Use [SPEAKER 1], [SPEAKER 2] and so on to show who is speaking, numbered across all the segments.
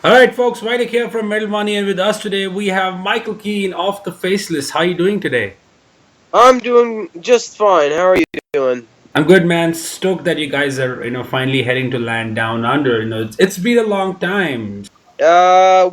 [SPEAKER 1] All right, folks, Vitek here from Wani, and with us today we have Michael Keene of the Faceless. How are you doing today?
[SPEAKER 2] I'm doing just fine. How are you doing?
[SPEAKER 1] I'm good, man. Stoked that you guys are, finally heading to land down under. It's been a long time.
[SPEAKER 2] The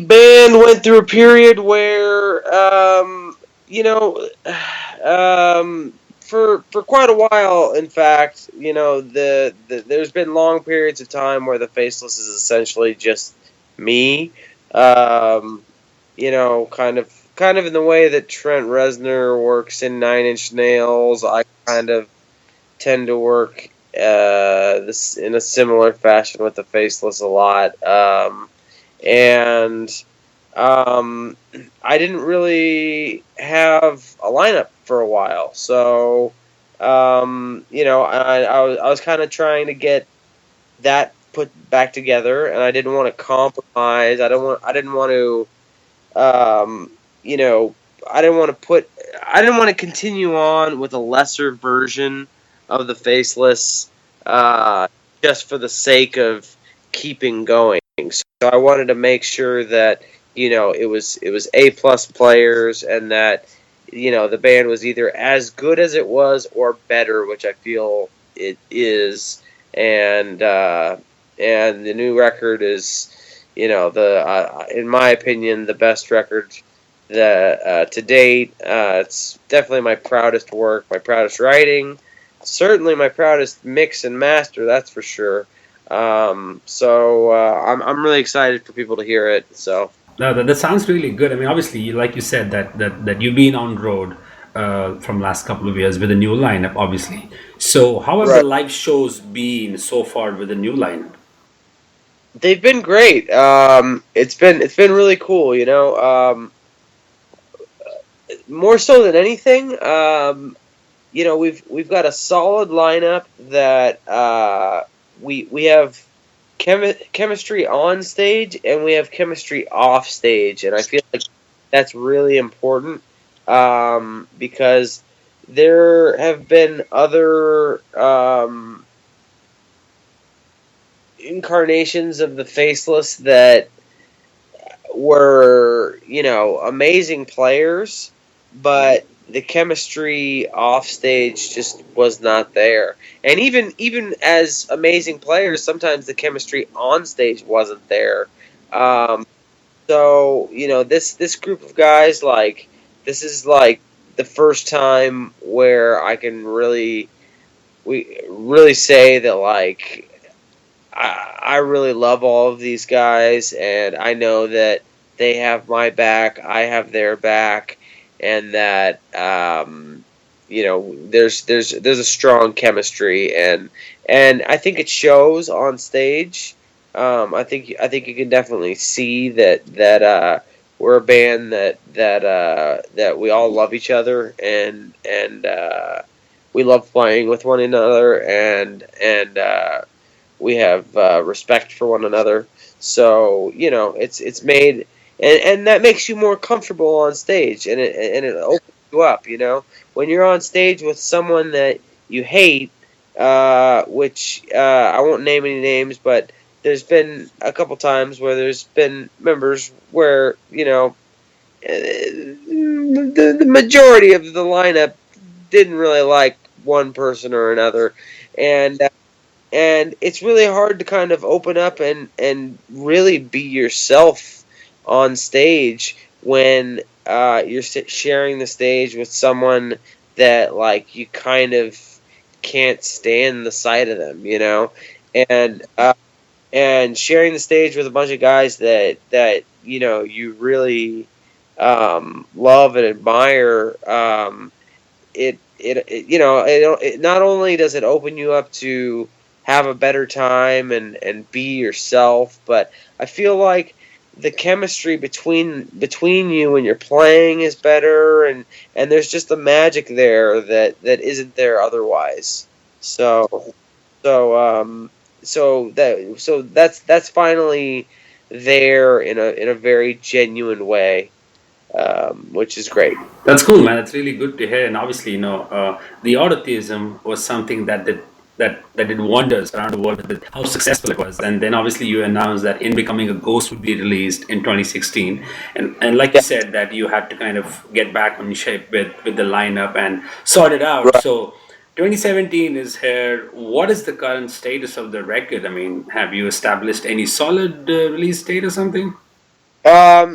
[SPEAKER 2] band went through a period where, you know, for quite a while, in fact, there's been long periods of time where the Faceless is essentially just me. Um, kind of in the way that Trent Reznor works in Nine Inch Nails. I kind of tend to work this in a similar fashion with the Faceless a lot, and um, I didn't really have a lineup for a while, so I was kind of trying to get that put back together, and I didn't want to compromise. I didn't want to um, you know, I didn't want to put, I didn't want to continue on with a lesser version of the Faceless, uh, just for the sake of keeping going. So I wanted to make sure that it was A+ players, and that the band was either as good as it was or better, which I feel it is, and and the new record is the in my opinion the best record that to date. It's definitely my proudest work, my proudest writing, certainly my proudest mix and master. That's for sure. I'm really excited for people to hear it. So
[SPEAKER 1] No, that sounds really good. I mean, obviously, like you said, that you've been on road from last couple of years with a new lineup, obviously. So, how have the
[SPEAKER 2] right,
[SPEAKER 1] live shows been so far with the new lineup?
[SPEAKER 2] they've been great. It's been really cool. More so than anything. We've got a solid lineup that we have chemistry on stage, and we have chemistry off stage, and I feel like that's really important, because there have been other incarnations of the Faceless that were amazing players, but the chemistry off stage just was not there. And even as amazing players, sometimes the chemistry on stage wasn't there. Um, this group of guys, like, this is like the first time where I can really say that, like, I really love all of these guys, and I know that they have my back, I have their back, and that there's a strong chemistry, and I think it shows on stage. I think you can definitely see that we're a band that we all love each other, and we love playing with one another, and we have respect for one another. So it's made, and that makes you more comfortable on stage, and it opens you up. When you're on stage with someone that you hate, which I won't name any names, but there's been a couple times where there's been members where the majority of the lineup didn't really like one person or another, and it's really hard to kind of open up and really be yourself on stage when you're sharing the stage with someone that, like, you kind of can't stand the sight of them, and sharing the stage with a bunch of guys that you really love and admire. It not only does it open you up to have a better time and be yourself, but I feel like the chemistry between you when you're playing is better, and there's just a magic there that isn't there otherwise. So so that's finally there in a very genuine way, which is great.
[SPEAKER 1] That's cool, man. That's really good to hear. And obviously, the autotheism was something that that did wonders around the world with how successful it was. And then obviously you announced that In Becoming a Ghost would be released in 2016. And like you
[SPEAKER 2] Yeah,
[SPEAKER 1] said, that you had to kind of get back on shape with the lineup and sort it out.
[SPEAKER 2] right.
[SPEAKER 1] So 2017 is here. What is the current status of the record? I mean, have you established any solid release date or something?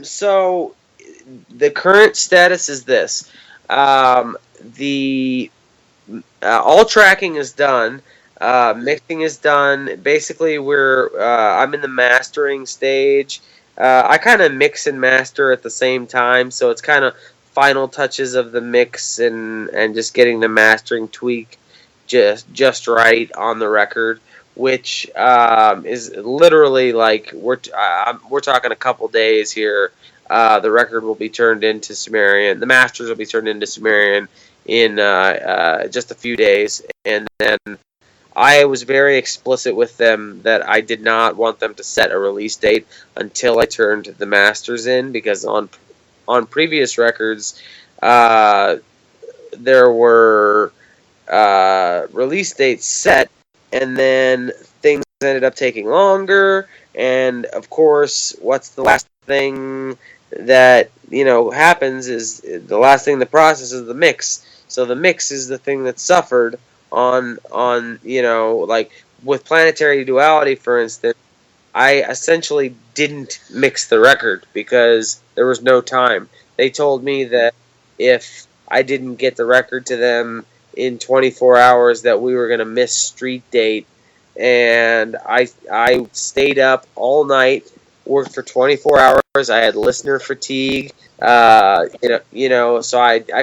[SPEAKER 2] So the current status is this. The all tracking is done. Mixing is done. Basically, I'm in the mastering stage. I kind of mix and master at the same time, so it's kind of final touches of the mix and just getting the mastering tweak just right on the record, which is literally like we're talking a couple days here. The record will be turned into Sumerian. The masters will be turned into Sumerian in just a few days, and then I was very explicit with them that I did not want them to set a release date until I turned the masters in, because on previous records there were release dates set, and then things ended up taking longer. And of course, what's the last thing that happens is the last thing in the process is the mix. So the mix is the thing that suffered on like with Planetary Duality, for instance. I essentially didn't mix the record because there was no time. They told me that if I didn't get the record to them in 24 hours, that we were going to miss street date. And I stayed up all night, worked for 24 hours. I had listener fatigue. So I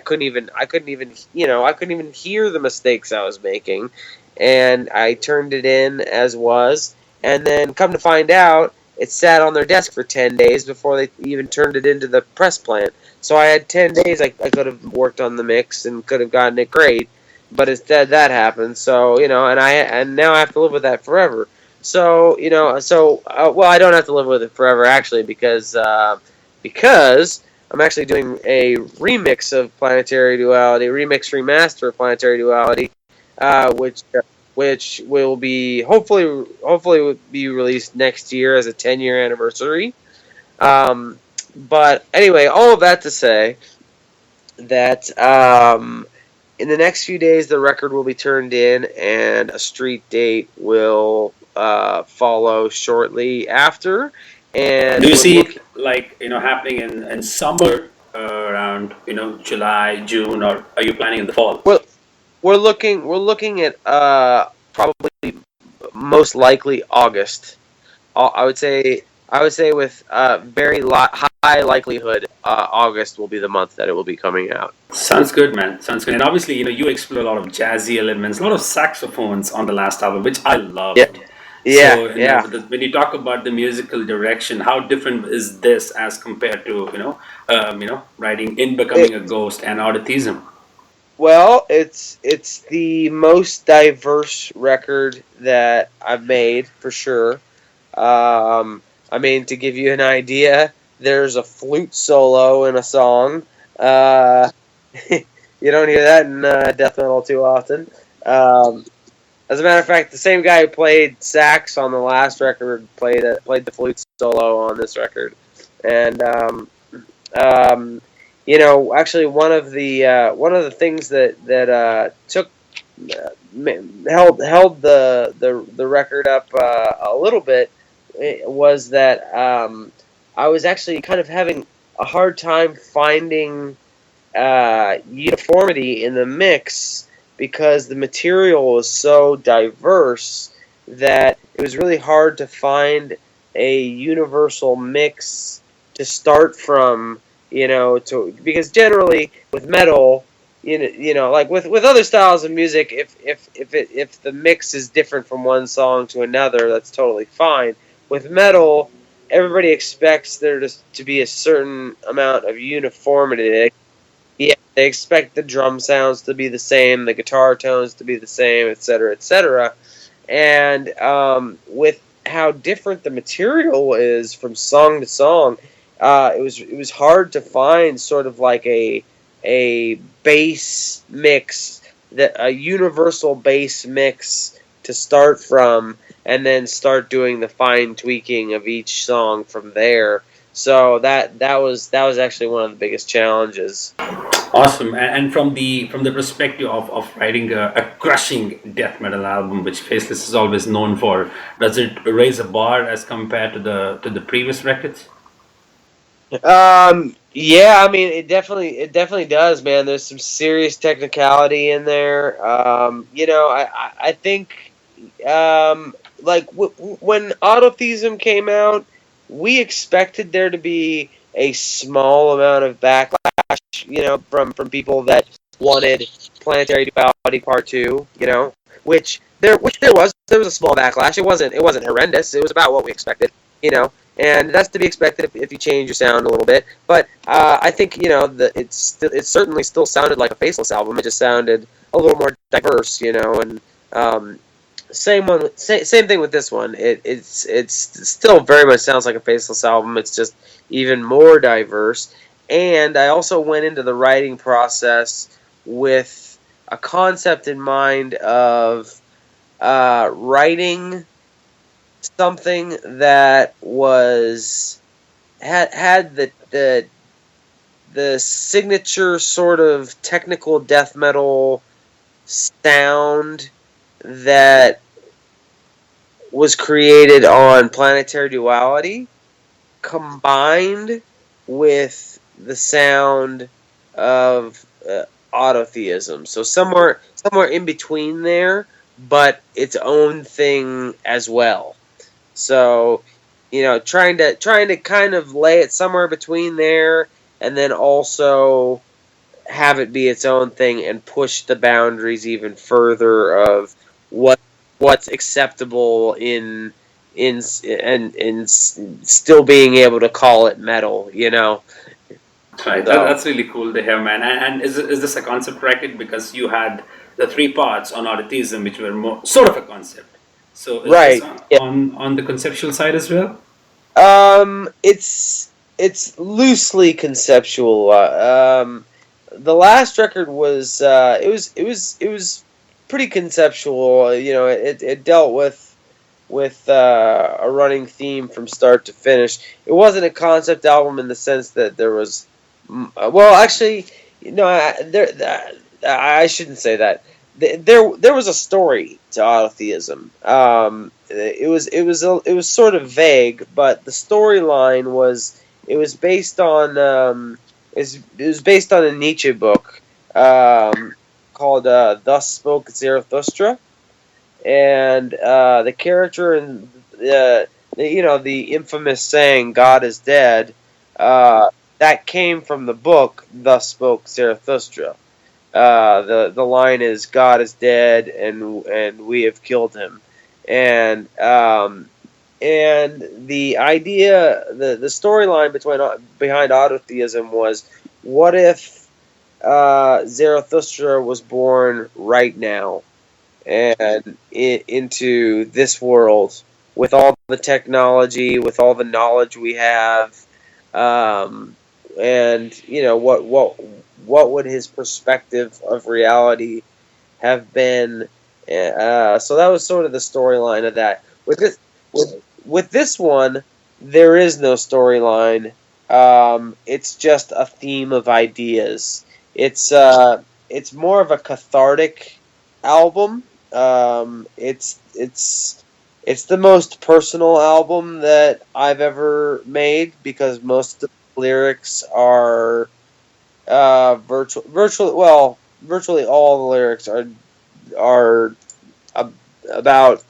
[SPEAKER 2] couldn't even I couldn't even hear the mistakes I was making, and I turned it in as was. And then come to find out, it sat on their desk for 10 days before they even turned it into the press plant. So I had 10 days I could have worked on the mix and could have gotten it great, but instead that happened. So and now I have to live with that forever. So well, I don't have to live with it forever actually, because I'm actually doing a remix of Planetary Duality, remix remaster of Planetary Duality, which will be hopefully be released next year as a 10-year anniversary. But anyway, all of that to say that in the next few days the record will be turned in, and a street date will follow shortly after. And
[SPEAKER 1] Do you see it like happening in summer around July, June, or are you planning in the fall?
[SPEAKER 2] we're, we're looking at probably most likely August. I would say with high likelihood, August will be the month that it will be coming out.
[SPEAKER 1] Sounds good, man. Sounds good. And obviously, you explore a lot of jazzy elements, a lot of saxophones on the last album, which I
[SPEAKER 2] Yeah,
[SPEAKER 1] loved.
[SPEAKER 2] yeah,
[SPEAKER 1] So,
[SPEAKER 2] yeah.
[SPEAKER 1] when you talk about the musical direction, how different is this as compared to, writing In Becoming
[SPEAKER 2] It,
[SPEAKER 1] a Ghost and Autism?
[SPEAKER 2] well, it's the most diverse record that I've made for sure. Um, I mean, to give you an idea, there's a flute solo in a song. Uh, you don't hear that in death metal too often. Um, as a matter of fact, the same guy who played sax on the last record played the flute solo on this record. And um, actually, one of the things that took held the record up a little bit was that I was actually kind of having a hard time finding uniformity in the mix, because the material was so diverse that it was really hard to find a universal mix to start from. Because generally with metal, like with other styles of music, if the mix is different from one song to another, that's totally fine. With metal, everybody expects there to be a certain amount of uniformity. Yeah, they expect the drum sounds to be the same, the guitar tones to be the same, etc., etc. And with how different the material is from song to song, it was hard to find sort of like a bass mix, that a universal bass mix to start from, and then start doing the fine tweaking of each song from there. So that was actually one of the biggest challenges.
[SPEAKER 1] Awesome. And from the perspective of writing a crushing death metal album, which Faceless is always known for, does it raise a bar as compared to the previous records?
[SPEAKER 2] Yeah, I mean, it definitely does, man. There's some serious technicality in there. I think, like when Autotheism came out, we expected there to be a small amount of backlash, from people that wanted Planetary Duality Part Two, which there was a small backlash. It wasn't horrendous. It was about what we expected, and that's to be expected if you change your sound a little bit. But I think it certainly still sounded like a Faceless album. It just sounded a little more diverse, and same thing with this one. It's still very much sounds like a Faceless album. It's just even more diverse. And I also went into the writing process with a concept in mind of writing something that had the signature sort of technical death metal sound that was created on Planetary Duality, combined with the sound of autotheism. So somewhere in between there, but its own thing as well. So, trying to kind of lay it somewhere between there, and then also have it be its own thing and push the boundaries even further of what's acceptable in still being able to call it metal.
[SPEAKER 1] Right,
[SPEAKER 2] So
[SPEAKER 1] that's really cool to hear, man. And is this a concept record because you had the three parts on autism, which were more sort of a concept. So is this
[SPEAKER 2] right, yeah.
[SPEAKER 1] on the conceptual side as well?
[SPEAKER 2] It's loosely conceptual. The last record was it was pretty conceptual. It dealt with a running theme from start to finish. It wasn't a concept album in the sense that there was, well, actually, I shouldn't say that. There was a story to autotheism. It was sort of vague, but the storyline was it was based on it was based on a Nietzsche book called "Thus Spoke Zarathustra," and the character in the infamous saying "God is dead." That came from the book "Thus Spoke Zarathustra." The line is God is dead and we have killed him, and the idea, the storyline behind autotheism was, what if Zarathustra was born right now and into this world with all the technology, with all the knowledge we have, and what would his perspective of reality have been? So that was sort of the storyline of that. With this one, there is no storyline. It's just a theme of ideas. It's more of a cathartic album. It's the most personal album that I've ever made because most of the lyrics are virtually all the lyrics are about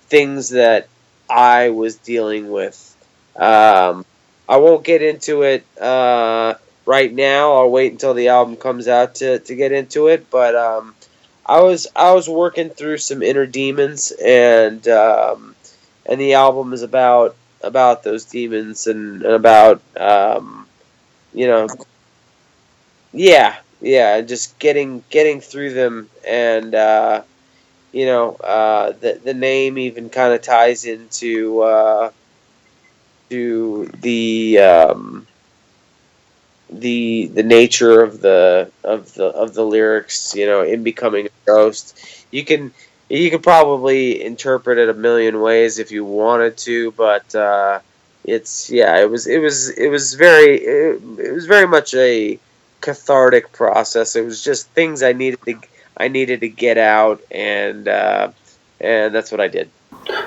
[SPEAKER 2] things that I was dealing with. I won't get into it right now. I'll wait until the album comes out to get into it. But I was working through some inner demons, and the album is about those demons and about yeah, just getting through them, and the name even kind of ties into to the nature of the lyrics. In becoming a ghost, you can you could probably interpret it a million ways if you wanted to, but it was very much a cathartic process. It was just things I needed to get out, and that's what I did.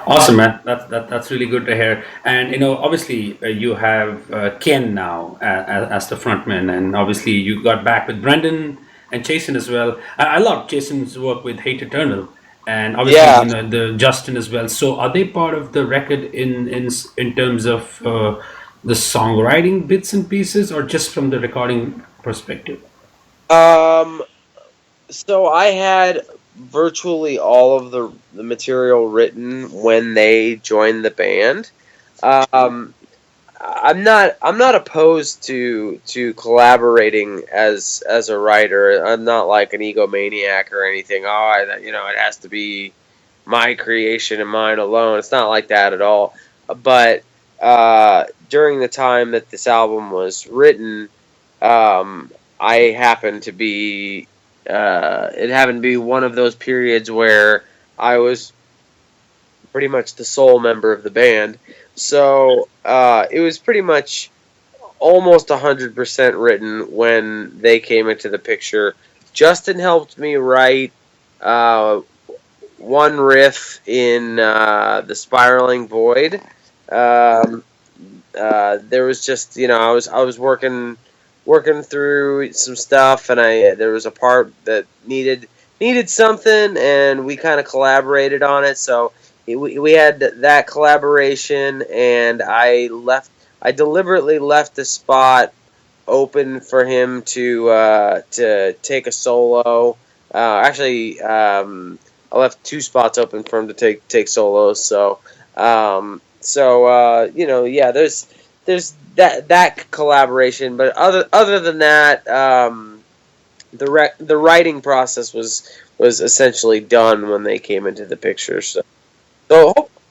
[SPEAKER 1] Awesome, man. That's really good to hear. And obviously, you have Ken now as the frontman, and obviously you got back with Brendan and Jason as well. I love Jason's work with Hate Eternal, and obviously
[SPEAKER 2] Yeah.
[SPEAKER 1] the Justin as well. So are they part of the record in terms of the songwriting bits and pieces, or just from the recording perspective?
[SPEAKER 2] Um. So I had virtually all of the material written when they joined the band. Um, I'm not opposed to collaborating as a writer. I'm not like an egomaniac or anything. Oh, it has to be my creation and mine alone. It's not like that at all. But during the time that this album was written, um, I happened to be it happened to be one of those periods where I was pretty much the sole member of the band. So it was pretty much almost 100% written when they came into the picture. Justin helped me write uh, one riff in the Spiraling Void. Um, there was just I was working through some stuff, and I there was a part that needed something, and we kind of collaborated on it. So we had that collaboration, and I deliberately left the spot open for him to take a solo. I left two spots open for him to take solos. Yeah, there's that collaboration, but other than that, the writing process was essentially done when they came into the picture. So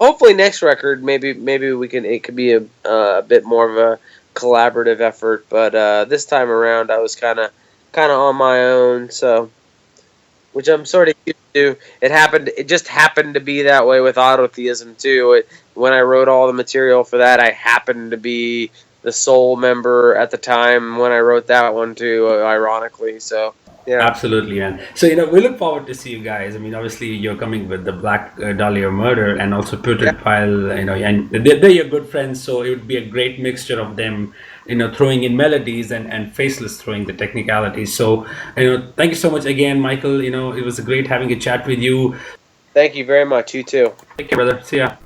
[SPEAKER 2] hopefully next record, maybe it could be a bit more of a collaborative effort, but this time around I was kind of on my own, so which I'm sort of used to. It just happened to be that way with Autotheism too. When I wrote all the material for that, I happened to be the sole member at the time when I wrote that one too, ironically. So yeah.
[SPEAKER 1] Absolutely, man. So we look forward to see you guys. I mean, obviously you're coming with the Black Dahlia Murder and also
[SPEAKER 2] Yeah.
[SPEAKER 1] Putrid Pile. And they're your good friends, so it would be a great mixture of them. Throwing in melodies and Faceless throwing the technicalities. So thank you so much again, Michael. It was great having a chat with you.
[SPEAKER 2] Thank you very much. You too.
[SPEAKER 1] Take care, brother. See ya.